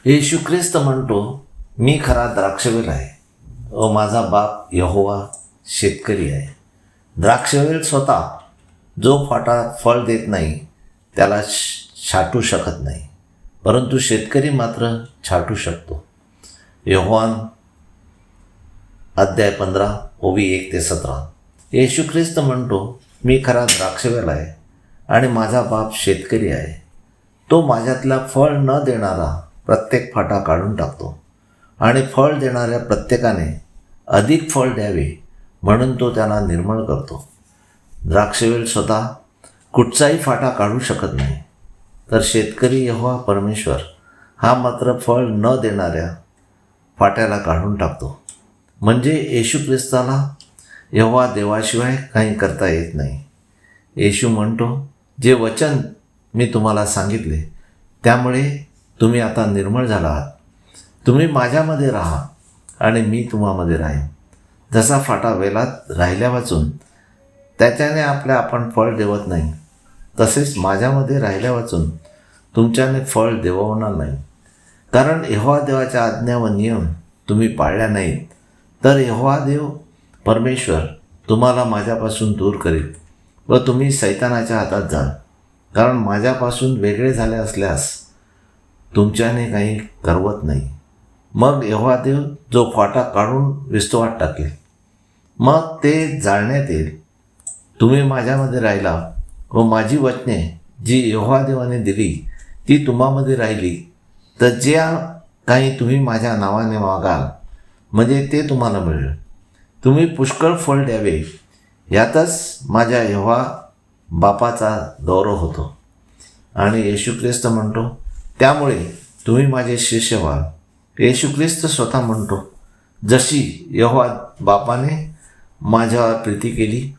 येशू ख्रिस्त म्हणतो, मी खरा द्राक्षवेल आहे व माझा बाप यहोवा शेतकरी आहे. द्राक्षवेल स्वतः जो फाटा फळ देत नाही त्याला छाटू शकत नाही, परंतु शेतकरी मात्र छाटू शकतो. योहान अध्याय 15 ओवी 1-17. येशू ख्रिस्त म्हणतो, मी खरा द्राक्षवेल आहे आणि माझा बाप शेतकरी आहे. तो माझ्यातला फळ न देणारा प्रत्येक फाटा काढून टाकतो आणि फळ देणाऱ्या प्रत्येकाने अधिक फळ द्यावे म्हणून तो त्यांना निर्मळ करतो. द्राक्षवेल स्वतः कुठचाही फाटा काढू शकत नाही, तर शेतकरी यहोवा परमेश्वर हा मात्र फळ न देणाऱ्या फाट्याला काढून टाकतो. म्हणजे येशू ख्रिस्ताला यहोवा देवाशिवाय काही करता येत नाही. येशू म्हणतो, जे वचन मी तुम्हाला सांगितले त्यामुळे तुम्ही आता निर्मळ झाला आहात. तुम्ही माझ्यामध्ये राहा आणि मी तुम्हामध्ये राहीन. जसा फाटा वेलात राहिल्या वाचून त्याच्याने आपण फळ देवत नाही, तसेच माझ्यामध्ये राहिल्या वाचून तुमच्याने फळ देववणार नाही. कारण यहोवा देवाच्या आज्ञा व नियम तुम्ही पाळल्या नाहीत, तर यहोवा देव परमेश्वर तुम्हाला माझ्यापासून दूर करील व तुम्ही सैतानाच्या हातात जाल. कारण माझ्यापासून वेगळे झाले असल्यास तुमच्याने काही करवत नाही. मग यहोवा देव जो फाटा काढून विस्तवात टाकेल, मग ते जाळण्यात येईल. तुम्ही माझ्यामध्ये राहिला व माझी वचने जी यहोवा देवाने दिली ती तुम्हामध्ये राहिली, तर जे काही तुम्ही माझ्या नावाने मागाल म्हणजे ते तुम्हाला मिळेल. तुम्ही पुष्कळ फळ द्यावे यातच माझ्या यहोवा बापाचा गौरव होतो. आणि येशू ख्रिस्त म्हणतो, त्यामुळे तुम्ही माझे शिष्य व्हाल. येशू ख्रिस्त स्वतः म्हणतो, जशी यहोवा बापाने माझ्यावर प्रीती केली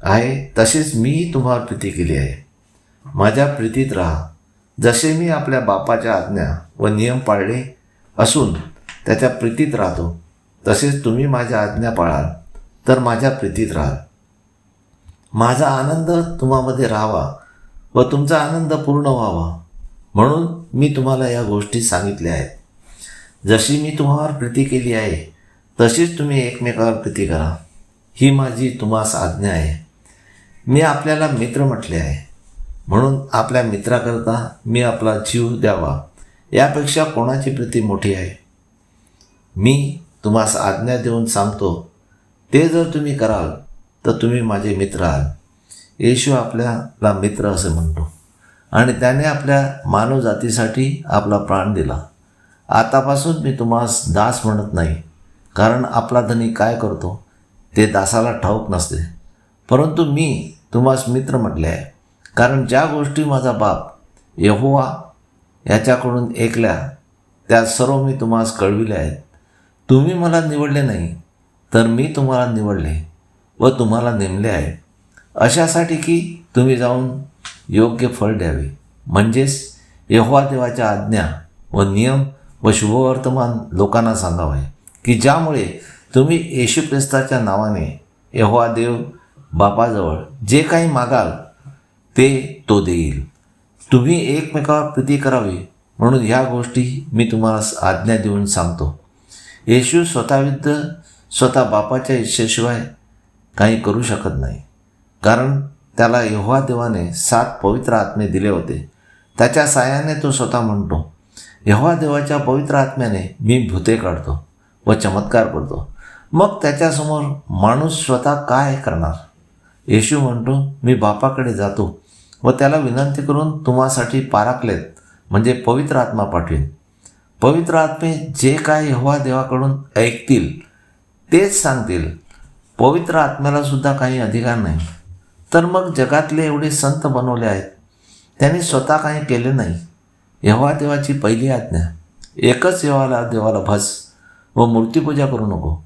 आहे तशीच मी तुम्हावर प्रीती केली आहे. माझ्या प्रीतीत राहा. जसे मी आपल्या बापाच्या आज्ञा व नियम पाळले असून त्याच्या प्रीतीत राहतो, तसेच तुम्ही माझ्या आज्ञा पाळाल तर माझ्या प्रीतीत राहाल. माझा आनंद तुम्हामध्ये राहावा व तुमचा आनंद पूर्ण व्हावा म्हणून मी तुम्हाला या गोष्टी सांगितल्या आहेत. जशी मी तुम्हावर प्रीती केली आहे तशीच तुम्ही एकमेकावर प्रीती करा. ही माझी तुम्हास आज्ञा आहे. मी आपल्याला मित्र म्हटले आहे, म्हणून आपल्या मित्राकरता मी आपला जीव द्यावा यापेक्षा कोणाची प्रीती मोठी आहे. मी तुम्हास आज्ञा देऊन सांगतो, ते जर तुम्ही कराल तर तुम्ही माझे मित्र आहात. येशू आपल्याला मित्र असे म्हणतो आणि त्याने आपल्या मानवजातीसाठी आपला प्राण दिला. आतापासून मी तुम्हास दास म्हणत नाही, कारण आपला धनी काय करतो ते दासाला ठाऊक नसते, परंतु मी तुम्हास मित्र म्हटले आहे. कारण ज्या गोष्टी माझा बाप यहोवा याच्याकडून ऐकल्या त्या सर्व मी तुम्हास कळविल्या आहेत. तुम्ही मला निवडले नाही, तर मी तुम्हाला निवडले व तुम्हाला नेमले आहे, अशासाठी की तुम्ही जाऊन योग्य फळ द्यावे, म्हणजेच यहोवा देवाच्या आज्ञा व नियम व शुभवर्तमान लोकांना सांगावे, की ज्यामुळे तुम्ही येशू ख्रिस्ताच्या नावाने यहोवा देव बापाजवळ जे काही मागाल ते तो देईल. तुम्ही एकमेकावर प्रीती करावी म्हणून ह्या गोष्टी मी तुम्हाला आज्ञा देऊन सांगतो. येशू स्वतः बापाच्या इच्छेशिवाय काही करू शकत नाही, कारण त्याला यहोवा देवाने 7 पवित्र आत्मे दिले होते. त्याच्या साहाय्याने तो स्वतः म्हणतो, यहोवा देवाच्या पवित्र आत्म्याने मी भूते काढतो व चमत्कार करतो. मग त्याच्यासमोर माणूस स्वतः काय करणार? येशू म्हणतो, मी बापाकडे जातो व त्याला विनंती करून तुम्हासाठी पाराकलेत म्हणजे पवित्र आत्मा पाठवीन. पवित्र आत्मे जे काय यहोवा देवाकडून ऐकतील तेच सांगतील. पवित्र आत्म्याला सुद्धा काही अधिकार नाही. तर मग जगातले एवढे संत बनवले आहेत, त्यांनी स्वतः काही केले नाही. यहोवा देवाची पहिली आज्ञा, एकच यहोवा देवाला भज व मूर्तिपूजा करू नको.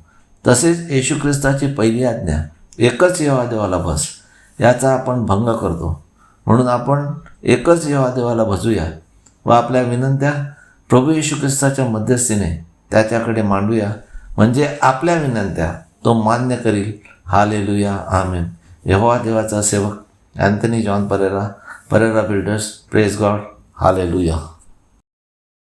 तसेच येशू ख्रिस्ताची पहिली आज्ञा, एकच यहोवा देवाला भज, याचा आपण भंग करतो. म्हणून आपण एकच यहोवा देवाला भजूया व आपल्या विनंत्या प्रभू येशू ख्रिस्ताच्या मध्यस्थीने त्याच्याकडे मांडूया, म्हणजे आपल्या विनंत्या तो मान्य करील. हालेलुया, आमेन. यहोवा देवाचा सेवक Anthony John Pereira builders. Praise God. Hallelujah.